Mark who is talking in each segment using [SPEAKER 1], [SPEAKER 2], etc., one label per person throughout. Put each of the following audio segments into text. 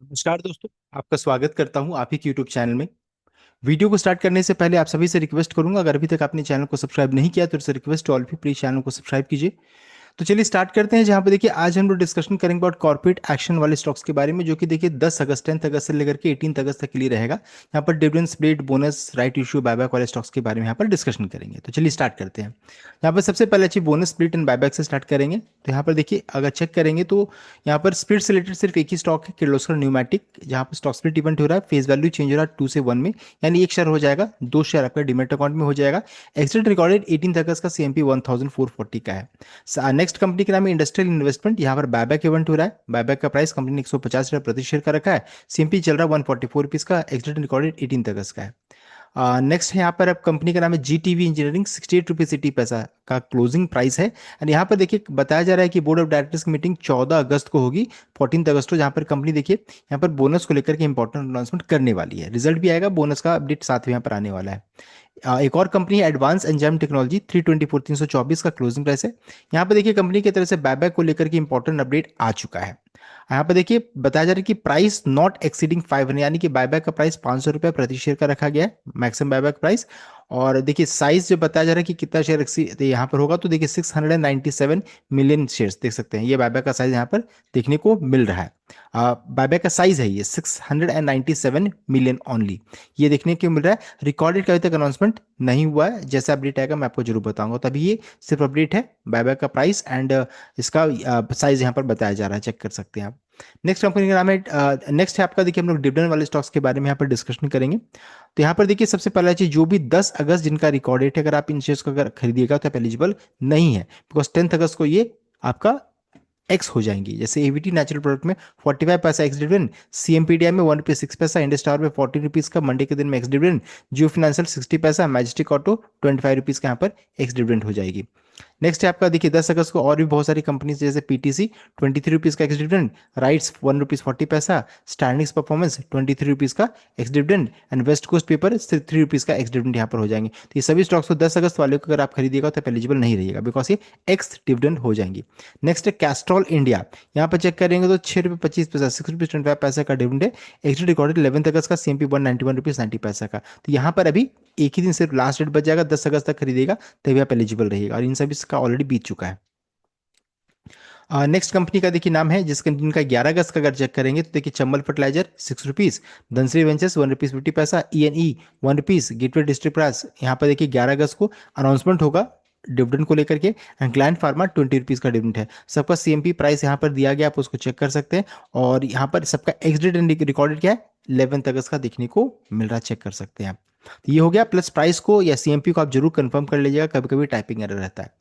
[SPEAKER 1] नमस्कार दोस्तों। आपका स्वागत करता हूं आप ही के यूट्यूब चैनल में। वीडियो को स्टार्ट करने से पहले आप सभी से रिक्वेस्ट करूंगा, अगर अभी तक आपने चैनल को सब्सक्राइब नहीं किया तो इसे रिक्वेस्ट ऑल भी प्लीज चैनल को सब्सक्राइब कीजिए। तो चलिए स्टार्ट करते हैं। जहां पे देखिए आज हम लोग डिस्कशन करेंगे अबाउट कॉर्पोरेट एक्शन वाले स्टॉक्स के बारे में, जो कि देखिए 10 अगस्त 10 अगस्त से लेकर के 18 अगस्त तक के लिए रहेगा। यहाँ पर dividend split, bonus, right issue, buyback वाले स्टॉक्स के बारे में यहाँ पर डिस्कशन करेंगे। तो चलिए स्टार्ट करते हैं। यहाँ पर सबसे पहले अच्छी बोनस, स्प्लिट एंड बायबैक से स्टार्ट करेंगे। तो यहाँ पर देखिए अगर चेक करेंगे तो यहाँ पर स्प्लिट से रिलेटेड सिर्फ एक ही स्टॉक है, किर्लोस्कर न्यूमैटिक, जहाँ पर स्टॉक स्प्लिट इवेंट हो रहा है। फेस वैल्यू चेंज हो रहा है 2 से 1 में, यानी एक शेयर हो जाएगा, 2 शेयर आपका डिमेट अकाउंट में हो जाएगा। एक्सिट रिकॉर्डेड 18 अगस्त का, सीएमपी 1440 का है। नेक्स्ट कंपनी का नाम है इंडस्ट्रियल इन्वेस्टमेंट। यहाँ पर बायबैक इवेंट हो रहा है। बायबैक का प्राइस कंपनी ने 150 रुपये प्रति शेयर का रखा है। सीएमपी चल रहा है 144 रुपीज का। एक्सिट रिकॉर्डेड 18 अगस्त का है। नेक्स्ट है यहाँ पर अब कंपनी का नाम है जी टीवी इंजीनियरिंग, 68 रुपये 80 पैसा का क्लोजिंग प्राइस है। एंड यहाँ पर देखिए बताया जा रहा है कि बोर्ड ऑफ डायरेक्टर्स की मीटिंग 14 अगस्त को होगी, 14 अगस्त को, जहाँ पर कंपनी देखिए यहाँ पर बोनस को लेकर के इंपॉर्टेंट अनाउंसमेंट करने वाली है। रिजल्ट भी आएगा, बोनस का अपडेट साथ में यहाँ पर आने वाला है। एक और कंपनी है एडवांस एंजाइम टेक्नोलॉजी, 324 का क्लोजिंग प्राइस है। यहाँ पर देखिए कंपनी की तरफ से बायबैक को लेकर के इंपॉर्टेंट अपडेट आ चुका है। यहाँ पर देखिए बताया जा रहा है कि प्राइस नॉट एक्सीडिंग 500, यानी कि बायबैक का प्राइस 500 रुपये प्रति शेयर का रखा गया है, मैक्सिमम बायबैक प्राइस। और देखिए साइज जो बताया जा रहा है कि कितना शेयर यहाँ पर होगा, तो देखिए 697 मिलियन शेयर्स देख सकते हैं, ये बायबैक का साइज यहाँ पर देखने को मिल रहा है। बायबैक का साइज है ये 697 मिलियन ओनली, ये देखने को मिल रहा है। रिकॉर्डेड का अभी तक अनाउंसमेंट नहीं हुआ है, जैसा अपडेट आएगा मैं आपको जरूर बताऊंगा। तभी ये सिर्फ अपडेट है, बायबैक का प्राइस एंड इसका साइज यहाँ पर बताया जा रहा है, चेक कर सकते हैं आप। नेक्स्ट कंपनी का नाम है, नेक्स्ट है आपका देखिए हम लोग डिविडेंड वाले स्टॉक्स के बारे में यहाँ पर डिस्कशन करेंगे। तो यहाँ पर देखिए सबसे पहला चीज, जो भी 10 अगस्त जिनका रिकॉर्ड डेट है, अगर आप इन शेयर्स को अगर खरीदिएगा तो आप एलिजिबल नहीं है, बिकॉज 10 अगस्त को ये आपका एक्स हो जाएंगी। जैसे एवीटी नेचुरल प्रोडक्ट में 45 पैसा एक्स डिविडेंड, सीएमपीडीआई में 1 रुपये 6 पैसा, इंडस्टार में 14 रुपीज का मंडे के दिन में एक्स डिविडेंड, जियो फाइनेंशियल 60 पैसा, मैजिस्टिक ऑटो 25 रुपीज का यहाँ पर एक्स डिविडेंड हो जाएगी। नेक्स्ट है आपका देखिए 10 अगस्त को और भी बहुत सारी कंपनीज, जैसे पीटीसी 23 रुपीज का एक्स डिविडेंड, राइट्स 1 रुपीज 40 पैसा, स्टैंडिंग्स परफॉर्मेंस 23 रुपीज का ex dividend, and west coast paper सिर्फ 3 रुपीज का एक्स डिविडेंड यहाँ पर हो जाएंगे। तो ये सभी स्टॉक्स को 10 अगस्त वाले को अगर आप खरीदिएगा तो एलिजिबल नहीं रहिएगा, बिकॉज ये एक्स डिविडेंड हो जाएंगी। नेक्स्ट है कैस्ट्रॉल इंडिया, यहाँ पर चेक करेंगे तो 6 रुपये 25 पैसा, 6 रुपीज 25 पैसा का डिविडेंड है। एक्सिट रिकॉर्डेड 11 अगस्त का, सीएमपी 191 रुपीज 90 पैसा का। तो यहाँ पर अभी एक ही दिन सिर्फ लास्ट डेट बच जाएगा, 10 अगस्त तक खरीदेगा तभी आप एलिजिबल रहिएगा, और इन सभी का ऑलरेडी बीत चुका है। नेक्स्ट कंपनी का देखिए नाम है, जिनका 11 अगस्त का अगर चेक करेंगे तो देखिए Chambal fertiliser 6 rupees, Dhanashree ventures 1 rupees 50 पैसा, ई 1 रुपीज, गेटवे डिस्ट्रिक्ट प्राइस यहाँ पर देखिए 11 अगस्त को अनाउंसमेंट होगा डिविडेंड को लेकर के। एंड ग्लैंड फार्मा 20 रुपीज का डिविडेंड है। सबका सीएमपी प्राइस यहाँ पर दिया गया, आप उसको चेक कर सकते हैं। और यहाँ पर सबका एग्जिट रिकॉर्डेड क्या है, 11 अगस्त का देखने को मिल रहा है, चेक कर सकते हैं आप। तो ये हो गया, प्लस प्राइस को या सीएमपी को आप जरूर कंफर्म कर लीजिएगा, कभी कभी टाइपिंग एरर रहता है।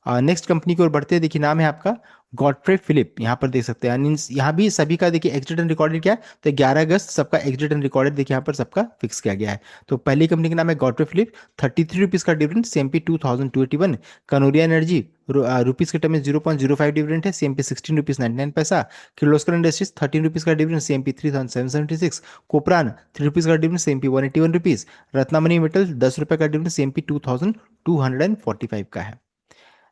[SPEAKER 1] नेक्स्ट कंपनी की ओर बढ़ते हैं, देखिए नाम है आपका गॉडफ्रे फिलिप, यहाँ पर देख सकते हैं। यहाँ भी सभी का देखिए एग्जिट एंड रिकॉर्डेड क्या है, तो 11 अगस्त सबका एग्जिट एंड रिकॉर्डेड देखिए यहाँ पर सबका फिक्स किया गया है। तो पहली कंपनी का नाम है गॉडफ्रे फिलिप, 33 रुपीज का dividend, CMP 2281। Kanoria energy rupees के टर्म में 0.05 डिविडेंड है, सीएमपी 16 रुपीज 99 पैसा। किर्लोस्कर इंडस्ट्रीज 13 रुपीज का डिविडेंड, सीएमपी 3776। कोपरान 3 रुपीज का dividend, CMP 181 rupees. Ratnamani metal 10 रुपये का डिविडेंड, सीएमपी 2245 का है।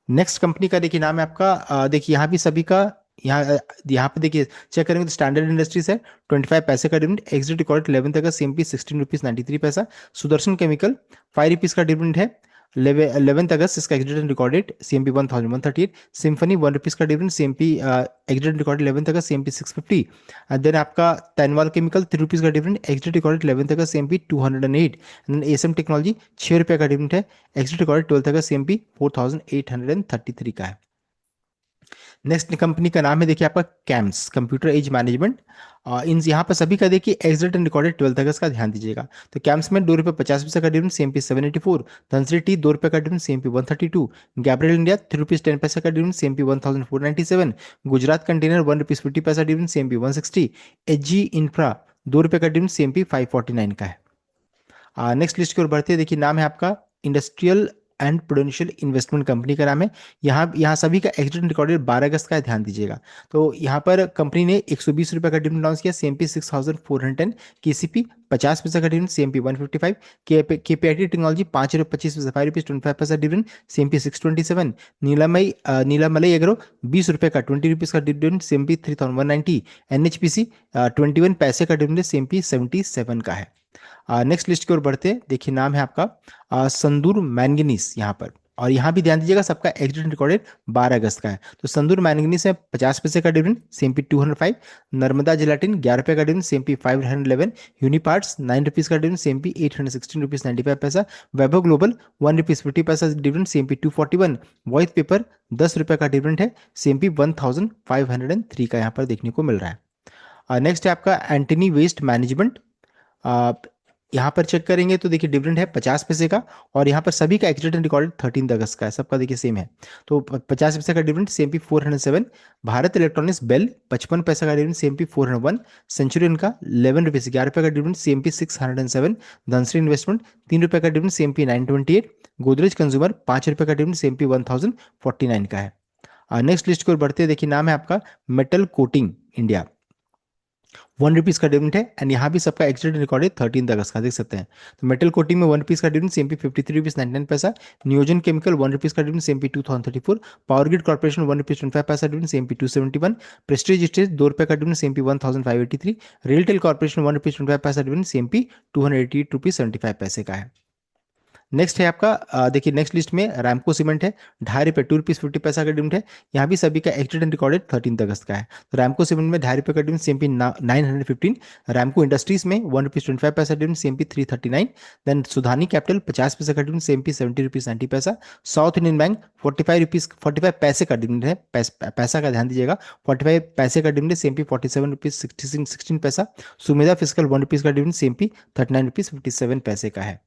[SPEAKER 1] नेक्स्ट कंपनी का देखिए नाम है आपका, देखिए यहाँ भी सभी का यहाँ पे देखिए चेक करेंगे तो स्टैंडर्ड इंडस्ट्रीज है 25 पैसे का डिविडेंड, एग्जिट रिकॉर्ड 11 तक का, सीएमपी 16 रुपीज 93 पैसा। सुदर्शन केमिकल 5 रुपीज का डिविडेंड है, 11 अगस्त इसका exit recorded, CMP 1138। Symphony 1 rupees का डिविडेंड, सीएमपी एग्जिट रिकॉर्डेड 11 तक का, सीएमपी 650। देन आपका तैनवाल केमिकल 3 रुपीज का डिविडेंड, एग्जिट रिकॉर्डेड 11 तक का, सीएमपी 208। देन एसएम टेक्नोलॉजी 6 रुपये का डिविडेंड है, एग्जिट रिकॉर्डेड 12 तक का, सीएमपी 4833 का है। नेक्स्ट कंपनी का नाम है देखिए आपका कैम्स, कंप्यूटर एज मैनेजमेंट। इन यहाँ पर सभी का देखिए एग्जिट एंड रिकॉर्डेड 12 अगस्त का ध्यान दीजिएगा। तो कैम्स में 2 रुपये 50 पैसा का डिविडेंड, सीएमपी 784। धनश्री टी 2 रुपये का dividend, CMP 132। Gabriel India 3 rupees 10 पैसा का dividend, CMP 1497। Gujarat container 1 rupees 50 पैसा डिविडेंड, सीएमपी 160। एचजी इंफ्रा 2 रुपये का डिविडेंड, सीएमपी 549 का है। नेक्स्ट लिस्ट की ओर बढ़ते हैं, देखिए नाम है आपका industrial and Prudential investment company का नाम है। यहाँ सभी का एग्जिट रिकॉर्डेड 12 अगस्त का है, ध्यान दीजिएगा। तो यहाँ पर कंपनी ने 120 रुपये का डिविडेंड अनाउंस किया, CMP 6410, KCP 50 पैसा का डिविडेंड, CMP 155, KPIT टेक्नोलॉजी 5 रुपये 25 पैसा, 5 रुपीज 25 पैसा डिविडेंड, CMP 627, नीलामलई एग्रो 20 रुपये का 20 रुपीज का डिविडेंड, CMP 3190, NHPC 21 पैसे का डिविडेंड, CMP 77 का है। नेक्स्ट लिस्ट की ओर बढ़ते हैं। देखिए नाम है आपका संदूर मैंगनीज यहाँ पर, और यहाँ भी ध्यान दीजिएगा सबका एग्जिट रिकॉर्डेड 12 अगस्त का है। तो संदूर मैंगनीज है 50 पैसे का डिविडेंड, CMP 205, नर्मदा जिलाटिन 11 रुपये का डिविडेंड, CMP 511, यूनिपार्ट्स 9 रुपीज का डिविडेंड, CMP 816 रुपीज 95 पैसा, वैभव ग्लोबल 1 रुपीज 50 पैसा डिविडेंड, CMP 241, वॉइथ पेपर 10 रुपये का डिविडेंड है, CMP 1503 का यहाँ पर देखने को मिल रहा है। नेक्स्ट है आपका एंटनी वेस्ट मैनेजमेंट। यहाँ पर चेक करेंगे तो देखिए डिविडेंड है 50 पैसे का, और यहाँ पर सभी का एग्जिट रिकॉर्डेड 13 अगस्त का है, सबका देखिए सेम है। तो 50 पैसे का dividend, CMP 407, Bharat electronics BEL 55 पैसा का डिविडेंड, CMP 401, सेंचुरियन का 11 रुपीज 11 रुपये का डिविडेंड, CMP 607, धनश्री इन्वेस्टमेंट 3 रुपये का डिविडेंड, CMP 928, गोदरेज कंज्यूमर 5 रुपये का डिविडेंड, CMP 1049 का है। नेक्स्ट लिस्ट की ओर बढ़ते हैं। देखिए नाम है आपका मेटल कोटिंग इंडिया, 1 रुपीज का डिविडेंड है, एंड यहाँ भी सबका एग्जिट रिकॉर्डेड 13 अगस्त का, देख सकते हैं। तो मेटल कोटिंग में 1 रुपीज का डिविडेंड, CMP 53 रुपीज 99 पैसा, नियोजन केमिकल 1 रुपीज का dividend, CMP 2034, power grid corporation 1 rupees 25 पैसा डिविडेंड, CMP 271, प्रेस्टीज स्टेज 2 रुपये का dividend, CMP 1583, RailTel corporation 1 rupees 25 पैसा डिविडेंड, CMP 288 रुपीज 75 पैसे का है। नेक्स्ट है आपका देखिए नेक्स्ट लिस्ट में रैमको सीमेंट है, 2.5 रुपये 2 रुपीज 50 पैसा का डिविडेंड है, यहाँ भी सभी का एग्जिट एंड रिकॉर्डेड 13 अगस्त का है। तो रैमको सीमेंट में 2.5 रुपये का डिविडेंड, CMP 915, रैमको इंडस्ट्रीज में 1 रुपीज 25 पैसा डिविडेंड, CMP 339, देन सुधानी कैपिटल 50 पैसा का डिविडेंड, CMP 70 रुपीज 90 पैसा, साउथ इंडियन बैंक 45 पैसे का डिविडेंड है, पैसा का ध्यान दीजिएगा, 45 पैसे का डिविडेंड, CMP 47 रुपीज 16 पैसा, सुमेधा फिजिकल 1 रुपीज का डिविडेंड, CMP 39 रुपीज 57 पैसे का है।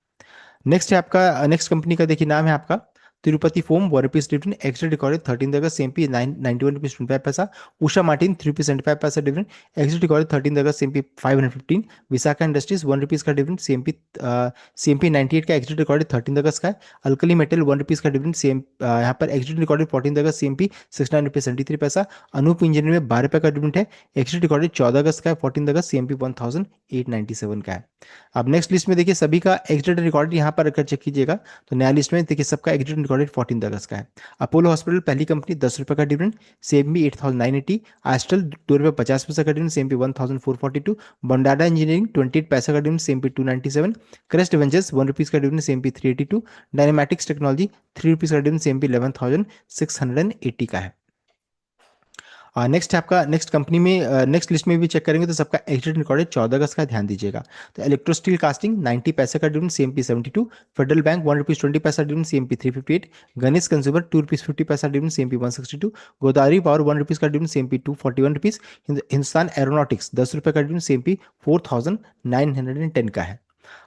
[SPEAKER 1] नेक्स्ट है आपका नेक्स्ट कंपनी का देखिए नाम है आपका Tirupati foam, 1 rupees dividend, exit recorded 13 अगस्त, CMP 91 रुपीज 25 पैसा, उषा मार्टिन 3 रुपीज 75 पैसा डिविडेंड, एग्जिट रिकॉर्डेड 13 अगस्त, CMP 515, विशाखा इंडस्ट्रीज 1 रुपीज का डिविडेंड, CMP 98 का एग्जिट रिकॉर्डेड 13 अगस्त का है, अल्कली मेटल 1 रुपीज का डिविडेंड, यहाँ पर एग्जिट रिकॉर्डेड 14 अगस्त, CMP 69 रुपीज 73 पैसा, अनूप इंजीनियर में 12 रुपये का डिविडेंड है, एग्जिट रिकॉर्डेड 14 अगस्त का है, 14 अगस्त, CMP 1897 का है। अब नेक्स्ट लिस्ट में देखिए सभी का एग्जिट रिकॉर्डेड यहाँ पर अगर चेक कीजिएगा तो नया लिस्ट में देखिए सबका एग्जिट रिकॉर्डेड 14 अगस्त का है। अपोलो हॉस्पिटल पहली कंपनी 10 रुपये का डिविडेंड, CMP 8980, एस्ट्रल 2 रुपये 50 पैसा का डिविडेंड, CMP 1442, बंडारा इंजीनियरिंग 28 पैसा का dividend, CMP 297, crest ventures 1 rupees का डिविडेंड, CMP 382, डायनेमैटिक्स टेक्नोलॉजी 3 रुपीज का डिविडेंड, CMP 11680 का है। नेक्स्ट है आपका नेक्स्ट कंपनी में नेक्स्ट लिस्ट में भी चेक करेंगे तो सबका एग्जिट रिकॉर्डेड 14 अगस्त का, ध्यान दीजिएगा। तो इलेक्ट्रो स्टील कास्टिंग 90 पैसे का dividend, CMP 72, federal bank 1 rupees 20 पैसा dividend, CMP 358, Ganesh consumer 2 rupees 50 पैसा dividend, CMP 162, Godavari power 1 rupees का dividend, CMP 241 rupees, Hindustan aeronautics 10 रुपये का डिविडेंड, CMP 4910 का है।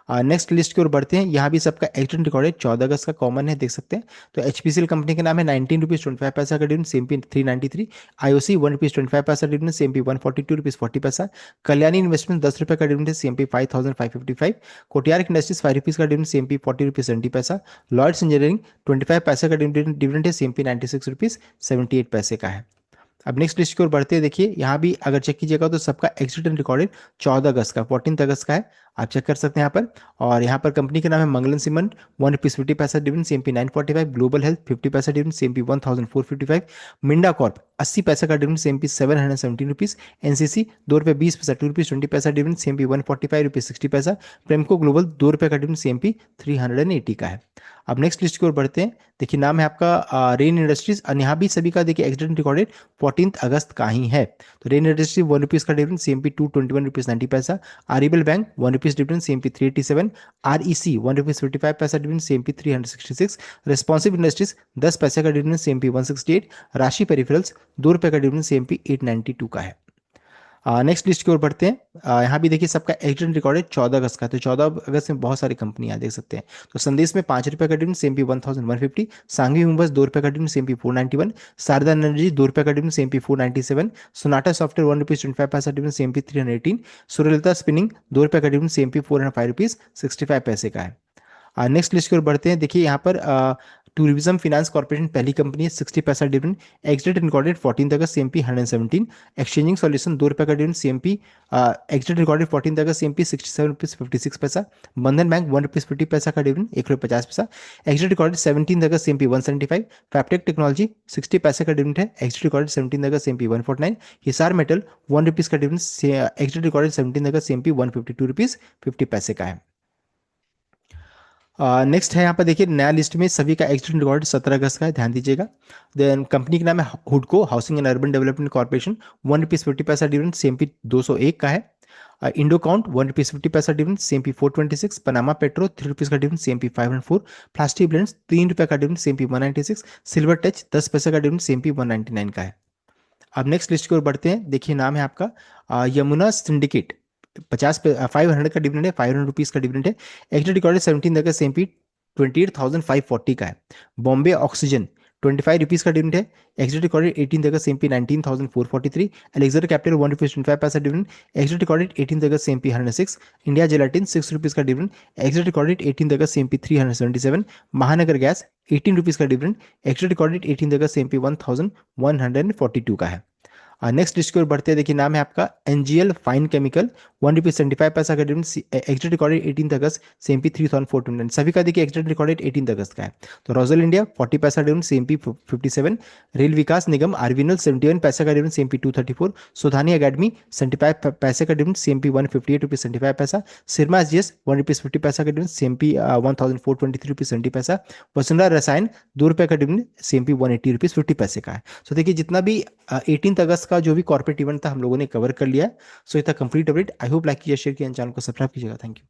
[SPEAKER 1] नेक्स्ट लिस्ट की ओर बढ़ते हैं। यहाँ भी सबका एग्जिट रिकॉर्डेड 14 अगस्त का कॉमन है, देख सकते हैं। तो HPCL कंपनी का नाम है, 19 रुपीज 25 पैसा का डिविडेंड, CMP 393, IOC 1 रुपीज 25 पैसा डिविडेंड, CMP 142 रुपीज 40 पैसा, कल्याणी इन्वेस्टमेंट 10 रुपये का डिविडेंड, CMP 5555, कोटियार इंडस्ट्रीज 5 रुपीज का डिविडेंड, CMP 40 रुपीज 70 पैसा, लॉयड्स इंजीनियरिंग 25 पैसे का डिविडेंड है, CMP 96 रुपीज 78 पैसे का है। अब नेक्स्ट लिस्ट की ओर बढ़ते हैं। देखिए यहाँ भी अगर चेक कीजिएगा तो सबका एग्जिट एंड रिकॉर्डेड 14 अगस्त का, 14 अगस्त का है, आप चेक कर सकते हैं यहाँ पर। और यहाँ पर कंपनी का नाम है मंगलम सीमेंट, 1 रुपीज 50 पैसा डिविडेंड, CMP 945, ग्लोबल हेल्थ 50 पैसा डिविडेंड, CMP 1455, मिंडा कॉर्प 80 पैसा का डिविडेंड, CMP 717 रुपीज, NCC 2 रुपये 20 पैसा 2 रुपीज 20 पैसा डिविडेंड, CMP 145 रुपीज 60 पैसा, प्रेमको ग्लोबल 2 रुपये का डिविडेंड, CMP 380 का है। अब नेक्स्ट लिस्ट की ओर बढ़ते हैं। देखिए नाम है आपका रेन इंडस्ट्रीज, और यहाँ भी सभी का देखिए एग्जिट रिकॉर्डेड 14 अगस्त का ही है। तो रेन इंडस्ट्रीज 1 रुपीज का डिविडेंड, CMP 221 रुपीज 90 पैसा, RBL bank 1 rupees dividend, CMP 387, REC 1 rupees 55 पैसा डिविडेंड, CMP 366, रेस्पॉन्सिव इंडस्ट्रीज 10 पैसे का डिविडेंड, CMP 168, राशि पेरिफेरल्स 2 रुपये का डिविडेंड, CMP 892 का है। नेक्स्ट लिस्ट की ओर बढ़ते हैं। यहाँ भी देखिए सबका एग्जिट रिकॉर्डेड 14 अगस्त का, तो 14 अगस्त में बहुत सारी कंपनियां देख सकते हैं। तो संदेश में 5 रुपये का डिविडेंड, CMP 1150, सांघवी मुंबई 2 रुपये का डिविडेंड, CMP 491, शारदा एनर्जी 2 रुपये का dividend, CMP 497, Sonata software 1 rupees 25 पैसा डिविडेंड, CMP 318, सूर्यलता स्पिनिंग 2 रुपये का डिविडेंड, CMP 405 रुपीज 65 पैसे का है। नेक्स्ट लिस्ट की ओर बढ़ते हैं। देखिए यहाँ पर टूरिज्म फाइनेंस कॉर्पोरेशन पहली कंपनी है, 60 पैसा डिविडेंड। एग्जिट रिकॉर्डेड 14 अगस्त, सीएमपी 117। एक्सचेंजिंग सॉल्यूशन 2 रुपये का डिविडेंड, सीएमपी एग्जिट रिकॉर्डेड 14 अगस्त, सीएमपी 67 रुपीज 56 पैसा। बंधन बैंक 1 रुपीज 50 पैसा का डिविडेंड, 1 रुपये 50 पैसा। एग्जिट रिकॉर्डेड 17 अगस्त, सीएमपी 175। फैप्टेक टेक्नोलॉजी 60 पैसे का डिविडेंड है, एग्जिट रिकॉर्डेड 17 अगस्त, सीएमपी 149। हिसार मेटल 1 रुपीज का डिविडेंड, एग्जिट रिकॉर्डेड 17 अगस्त, सीएमपी 152 रुपीज 50 पैसे का है। नेक्स्ट है यहाँ पर देखिए नया लिस्ट में सभी का एक्सीडेंट रिकॉर्ड 17 अगस्त का है, ध्यान दीजिएगा। देन कंपनी का नाम है हुडको housing and urban development corporation, 1 rupees 50 पैसा डिविडेंड, सीएमपी 201 का है। इंडो काउंट 1 रुपीज 50 पैसा dividend, CMP 426। Panama petro 3 rupees का डिविडेंड, सीएमपी 504। प्लास्टिक ब्लेंड्स 3 रुपये का डिविडेंड, सीएमपी 196। सिल्वर टच 10 पैसे का डिविडेंड, सीएमपी 199 का है। अब नेक्स्ट लिस्ट की ओर बढ़ते हैं। देखिए नाम है आपका यमुना सिंडिकेट, 500 का डिविडेंड है, 500 रुपीज का डिविडेंड है। एक्चुअली रिकॉर्डेड 17 अगस्त, एमपी 28,540 का है। बॉम्बे ऑक्सीजन 25 रुपीज का डिविडेंड है, एक्चुअली रिकॉर्डेड 18 अगस्त, एमपी 19,443। एलेक्जेंडर कैपिटल 1 रुपीज 25 पैसा डिविडेंड, एक्चुअली रिकॉर्डेड 18 अगस्त, एमपी 106। इंडिया जेलाटिन 6 रुपीज का डिविडेंड, एक्चुअली रिकॉर्डेड 18 अगस्त, एमपी 377। महानगर गैस 18 रुपीज का डिविडेंड, एक्चुअली रिकॉर्डेड 18 अगस्त, एमपी 1142 का है। नेक्स्ट लिस्ट की ओर बढ़ते हैं। देखिए नाम है आपका एनजीएल फाइन केमिकल, 1 रुपीज 75 पैसा का डिविडेंड, एक्चुअली रिकॉर्डेड 18 अगस्त, सीएमपी 3429। सभी का देखिए एक्चुअली रिकॉर्डेड 18 अगस्त का है। तो रोजल इंडिया 40 पैसा डिविडेंड, सीएमपी 57। रेल विकास निगम आरवीएनएल 71 पैसा का डिविडेंड, सीएमपी 234। सुधानी अकेडमी 75 पैसे का डिविडेंड, सीएमपी 158 रुपीज 75 पैसा। सिरमा एसजीएस 1 रुपीज 50 पैसा का डिविडेंड, सीएमपी 1423 रुपीज 70 पैसा। वसुंधरा रसायन 2 रुपये का डिविडेंड, सीएमपी 180 रुपीज 50 पैसे का है। सो देखिए जितना भी 18 अगस्त का जो भी कॉर्पोरेट इवेंट था हम लोगों ने कवर कर लिया है। सो ये था complete update. I hope like कीजिए, शेयर किया, चैनल को सब्सक्राइब कीजिएगा। Thank you.